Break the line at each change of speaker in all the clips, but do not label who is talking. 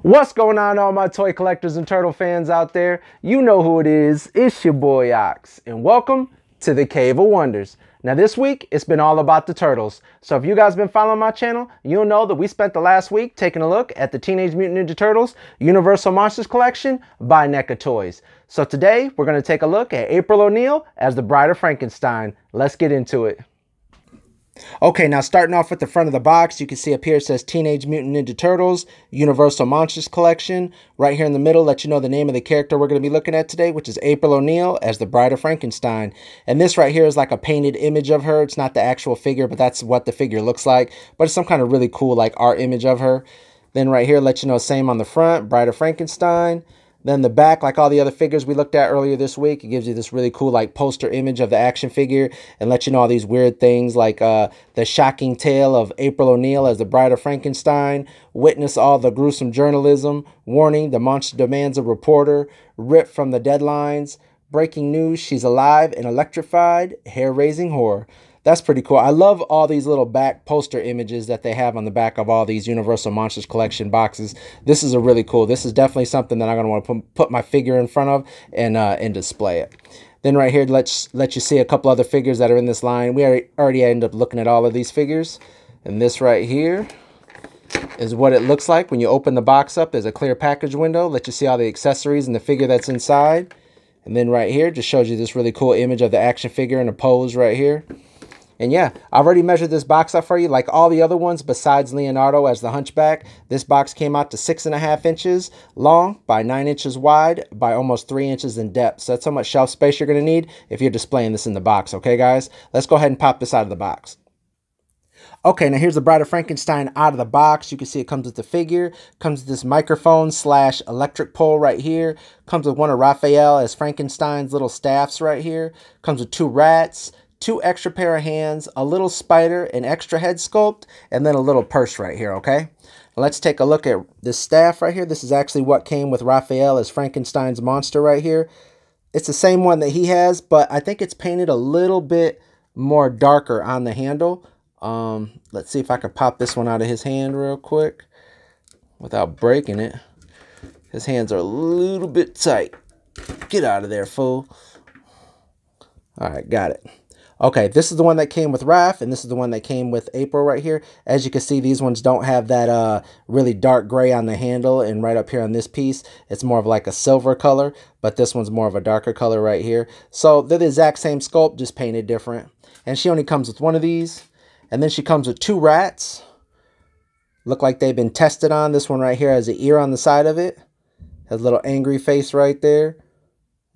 What's going on, all my toy collectors and turtle fans out there? You know who it is. It's your boy Ox, and welcome to the Cave of Wonders. Now this week, it's been all about the turtles. So if you guys been following my channel, you'll know that we spent the last week taking a look at the Teenage Mutant Ninja Turtles Universal Monsters Collection by Neca Toys. So today, we're going to take a look at April O'Neil as the Bride of Frankenstein. Let's get into it. Okay, now starting off with the front of the box, you can see up here it says Teenage Mutant Ninja Turtles Universal Monsters Collection. Right here in the middle, let you know the name of the character we're going to be looking at today, which is April O'Neil as the Bride of Frankenstein. And this right here is like a painted image of her. It's not the actual figure, but that's what the figure looks like. But it's some kind of really cool like art image of her. Then right here, let you know same on the front, Bride of Frankenstein. Then the back, like all the other figures we looked at earlier this week, it gives you this really cool like poster image of the action figure and let you know all these weird things like the shocking tale of April O'Neil as the Bride of Frankenstein, witness all the gruesome journalism, warning, the monster demands a reporter, ripped from the deadlines, breaking news, she's alive and electrified, hair-raising horror. That's pretty cool. I love all these little back poster images that they have on the back of all these Universal Monsters Collection boxes. This is a really cool. This is definitely something that I'm going to want to put my figure in front of and display it. Then right here, let you see a couple other figures that are in this line. We already ended up looking at all of these figures. And this right here is what it looks like when you open the box up. There's a clear package window. Let you see all the accessories and the figure that's inside. And then right here just shows you this really cool image of the action figure in a pose right here. And yeah, I've already measured this box up for you. Like all the other ones besides Leonardo as the Hunchback, this box came out to 6.5 inches long by 9 inches wide by almost 3 inches in depth. So that's how much shelf space you're going to need if you're displaying this in the box. Okay, guys? Let's go ahead and pop this out of the box. Okay, now here's the Bride of Frankenstein out of the box. You can see it comes with the figure, comes with this microphone / electric pole right here, comes with one of Raphael as Frankenstein's little staffs right here, comes with 2 rats, 2 extra pair of hands, a little spider, an extra head sculpt, and then a little purse right here, okay? Let's take a look at this staff right here. This is actually what came with Raphael as Frankenstein's monster right here. It's the same one that he has, but I think it's painted a little bit more darker on the handle. Let's see if I can pop this one out of his hand real quick without breaking it. His hands are a little bit tight. Get out of there, fool. All right, got it. Okay, this is the one that came with Raph, and this is the one that came with April right here. As you can see, these ones don't have that really dark gray on the handle, and right up here on this piece, it's more of like a silver color, but this one's more of a darker color right here. So they're the exact same sculpt, just painted different. And she only comes with one of these, and then she comes with 2 rats. Look like they've been tested on. This one right here has an ear on the side of it. Has a little angry face right there.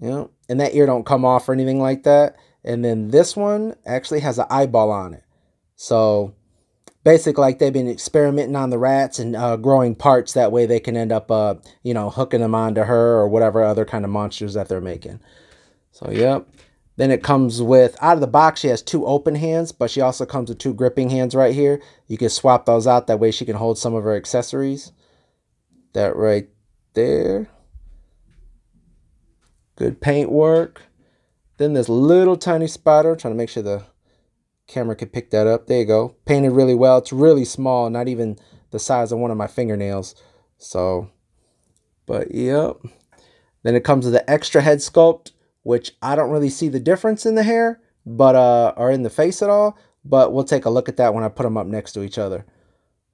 You know, and that ear don't come off or anything like that. And then this one actually has an eyeball on it. So basically like they've been experimenting on the rats and growing parts. That way they can end up, you know, hooking them onto her or whatever other kind of monsters that they're making. So, yep. Then it comes with, out of the box, she has 2 open hands, but she also comes with 2 gripping hands right here. You can swap those out. That way she can hold some of her accessories. That right there. Good paint work. Then this little tiny spider, trying to make sure the camera can pick that up. There you go. Painted really well. It's really small, not even the size of one of my fingernails. So, but yep. Then it comes with the extra head sculpt, which I don't really see the difference in the hair, but or in the face at all. But we'll take a look at that when I put them up next to each other.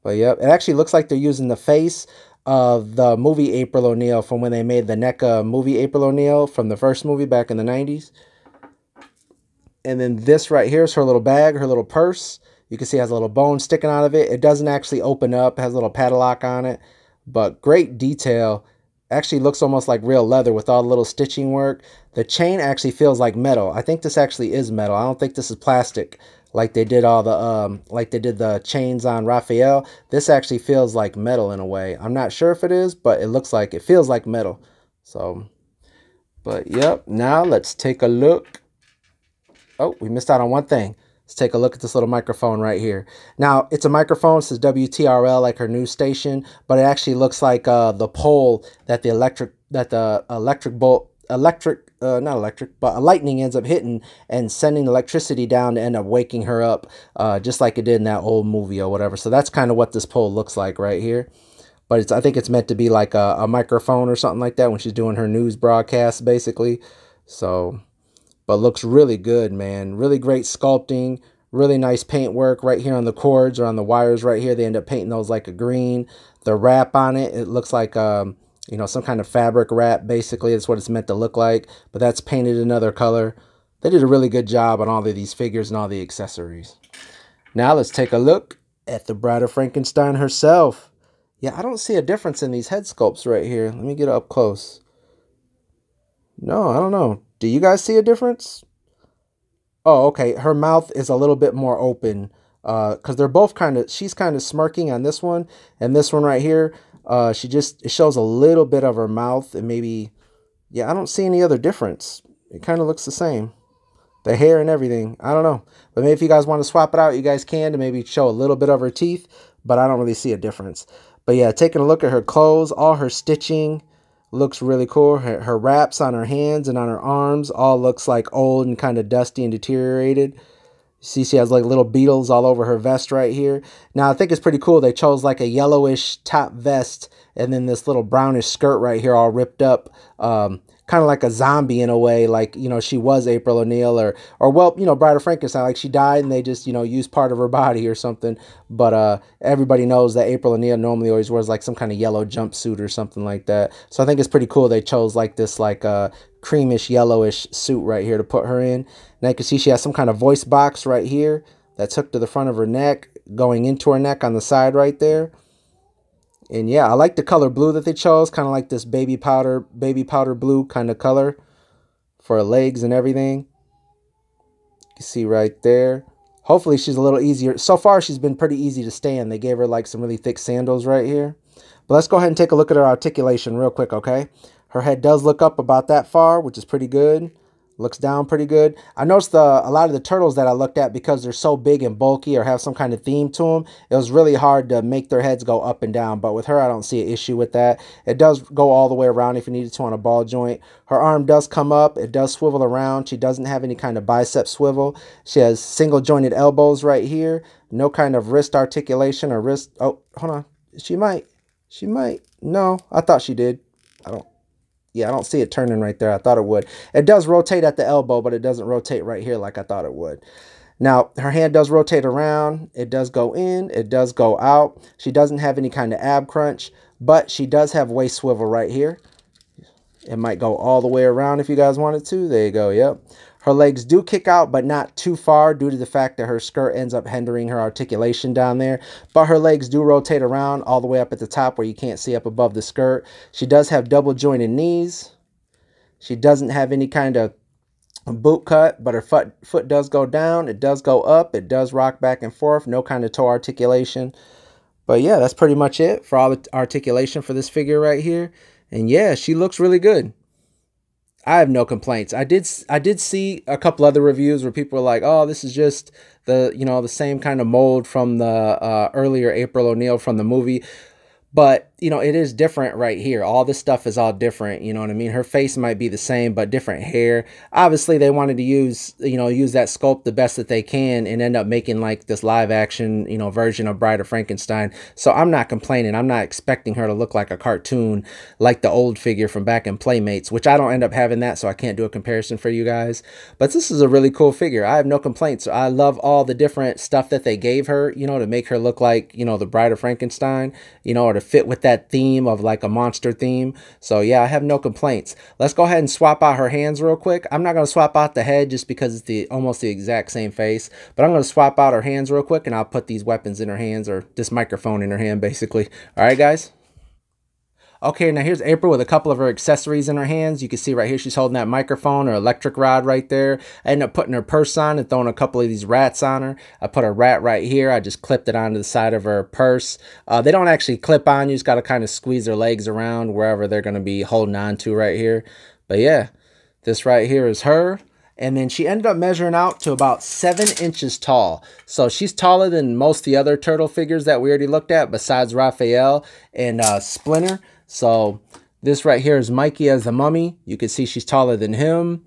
But yep, it actually looks like they're using the face of the movie April O'Neil from when they made the NECA movie April O'Neil from the first movie back in the 90s. And then this right here is her little bag, her little purse. You can see it has a little bone sticking out of it. It doesn't actually open up. It has a little padlock on it. But great detail. Actually looks almost like real leather with all the little stitching work. The chain actually feels like metal. I think this actually is metal. I don't think this is plastic like they did all the the chains on Raphael. This actually feels like metal in a way. I'm not sure if it is, but it looks like it feels like metal. So, but yep. Now let's take a look. Oh, we missed out on one thing. Let's take a look at this little microphone right here. Not a microphone. It says WTRL, like her news station, but it actually looks like the pole that a lightning ends up hitting and sending electricity down to end up waking her up, just like it did in that old movie or whatever. So that's kind of what this pole looks like right here. but I think it's meant to be like a microphone or something like that when she's doing her news broadcast, basically. So, but looks really good, man. Really great sculpting. Really nice paint work right here on the cords or on the wires right here. They end up painting those like a green. The wrap on it, it looks like you know, some kind of fabric wrap, basically. That's what it's meant to look like, but that's painted another color. They did a really good job on all of these figures and all the accessories. Now let's take a look at the Bride of Frankenstein herself. Yeah, I don't see a difference in these head sculpts right here. Let me get up close. No, I don't know. Do you guys see a difference? Oh, okay. Her mouth is a little bit more open because they're both kind of, she's kind of smirking on this one, and this one right here, it shows a little bit of her mouth, and maybe, yeah, I don't see any other difference. It kind of looks the same. The hair and everything, I don't know. But maybe if you guys want to swap it out, you guys can to maybe show a little bit of her teeth, but I don't really see a difference. But yeah, taking a look at her clothes, all her stitching looks really cool. Her wraps on her hands and on her arms all looks like old and kind of dusty and deteriorated. See, she has like little beetles all over her vest right here. Now, I think it's pretty cool. They chose like a yellowish top vest and then this little brownish skirt right here all ripped up. Kind of like a zombie in a way, like, you know, she was April O'Neil or well, you know, Bride of Frankenstein, like she died and they just, you know, used part of her body or something. But everybody knows that April O'Neil normally always wears like some kind of yellow jumpsuit or something like that. So I think it's pretty cool they chose like this like creamish yellowish suit right here to put her in. Now you can see she has some kind of voice box right here that's hooked to the front of her neck, going into her neck on the side right there. And yeah, I like the color blue that they chose, kind of like this baby powder blue kind of color for her legs and everything. You can see right there. Hopefully she's a little easier. So far, she's been pretty easy to stand. They gave her like some really thick sandals right here. But let's go ahead and take a look at her articulation real quick, okay? Her head does look up about that far, which is pretty good. Looks down pretty good. I noticed a lot of the turtles that I looked at, because they're so big and bulky or have some kind of theme to them, it was really hard to make their heads go up and down. But with her, I don't see an issue with that. It does go all the way around if you needed to on a ball joint. Her arm does come up. It does swivel around. She doesn't have any kind of bicep swivel. She has single jointed elbows right here. No kind of wrist articulation or wrist. Oh, hold on. She might. No, I thought she did. Yeah, I don't see it turning right there. I thought it would. It does rotate at the elbow, but it doesn't rotate right here like I thought it would. Now, her hand does rotate around. It does go in. It does go out. She doesn't have any kind of ab crunch, but she does have waist swivel right here. It might go all the way around if you guys wanted to. There you go. Yep. Her legs do kick out, but not too far due to the fact that her skirt ends up hindering her articulation down there. But her legs do rotate around all the way up at the top where you can't see up above the skirt. She does have double jointed knees. She doesn't have any kind of boot cut, but her foot does go down. It does go up. It does rock back and forth. No kind of toe articulation. But yeah, that's pretty much it for all the articulation for this figure right here. And yeah, she looks really good. I have no complaints. I did see a couple other reviews where people were like, "Oh, this is just the same kind of mold from the earlier April O'Neil from the movie." But, you know, it is different right here. All this stuff is all different. You know what I mean? Her face might be the same, but different hair. Obviously, they wanted to use that sculpt the best that they can and end up making like this live action, version of Bride of Frankenstein. So I'm not complaining. I'm not expecting her to look like a cartoon like the old figure from back in Playmates, which I don't end up having that, so I can't do a comparison for you guys. But this is a really cool figure. I have no complaints. I love all the different stuff that they gave her, to make her look like, the Bride of Frankenstein, or to fit with that theme of like a monster theme. So yeah, I have no complaints. Let's go ahead and swap out her hands real quick. I'm not going to swap out the head just because it's almost the exact same face, but I'm going to swap out her hands real quick and I'll put these weapons in her hands, or this microphone in her hand basically. All right, guys. Okay, now here's April with a couple of her accessories in her hands. You can see right here she's holding that microphone or electric rod right there. I ended up putting her purse on and throwing a couple of these rats on her. I put a rat right here. I just clipped it onto the side of her purse. They don't actually clip on. You just got to kind of squeeze their legs around wherever they're going to be holding on to right here. But yeah, this right here is her. And then she ended up measuring out to about 7 inches tall. So she's taller than most of the other turtle figures that we already looked at, besides Raphael and Splinter. So this right here is Mikey as the mummy. You can see she's taller than him.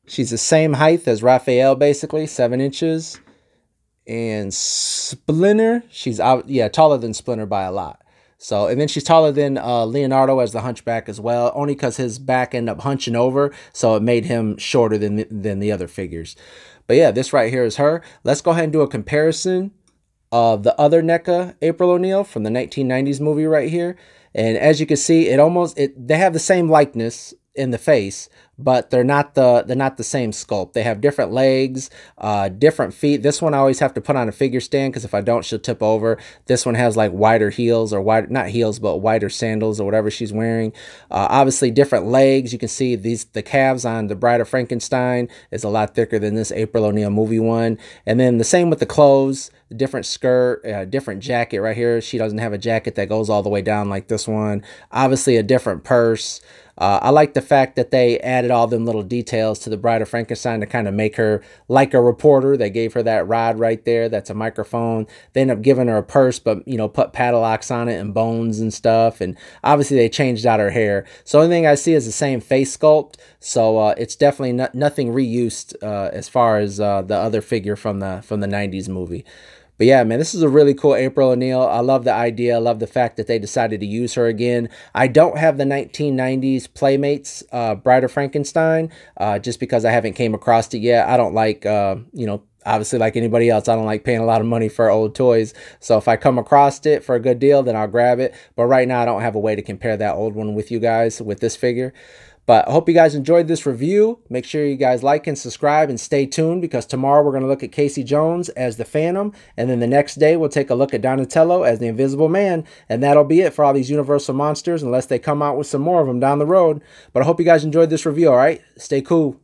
She's the same height as Raphael, basically, 7 inches. And Splinter, she's out, yeah, taller than Splinter by a lot. So, and then she's taller than Leonardo as the Hunchback as well, only because his back ended up hunching over, so it made him shorter than the other figures. But yeah, this right here is her. Let's go ahead and do a comparison of the other NECA April O'Neil from the 1990s movie right here. And as you can see, they have the same likeness in the face, but they're not the same sculpt. They have different legs, different feet. This one I always have to put on a figure stand because if I don't, she'll tip over. This one has like wider heels, or not heels, but wider sandals or whatever she's wearing. Obviously different legs. You can see the calves on the Bride of Frankenstein is a lot thicker than this April O'Neil movie one. And then the same with the clothes. Different skirt, different jacket right here. She doesn't have a jacket that goes all the way down like this one. Obviously a different purse. I like the fact that they added all them little details to the Bride of Frankenstein to kind of make her like a reporter. They gave her that rod right there. That's a microphone. They ended up giving her a purse, but, you know, put padlocks on it and bones and stuff. And obviously they changed out her hair. So the only thing I see is the same face sculpt. So it's definitely nothing reused as far as the other figure from the 90s movie. But yeah, man, this is a really cool April O'Neil. I love the idea. I love the fact that they decided to use her again. I don't have the 1990s Playmates Bride of Frankenstein just because I haven't came across it yet. I don't like, you know, obviously like anybody else, I don't like paying a lot of money for old toys. So if I come across it for a good deal, then I'll grab it. But right now, I don't have a way to compare that old one with you guys with this figure. But I hope you guys enjoyed this review. Make sure you guys like and subscribe and stay tuned because tomorrow we're going to look at Casey Jones as the Phantom. And then the next day we'll take a look at Donatello as the Invisible Man. And that'll be it for all these Universal monsters unless they come out with some more of them down the road. But I hope you guys enjoyed this review, all right? Stay cool.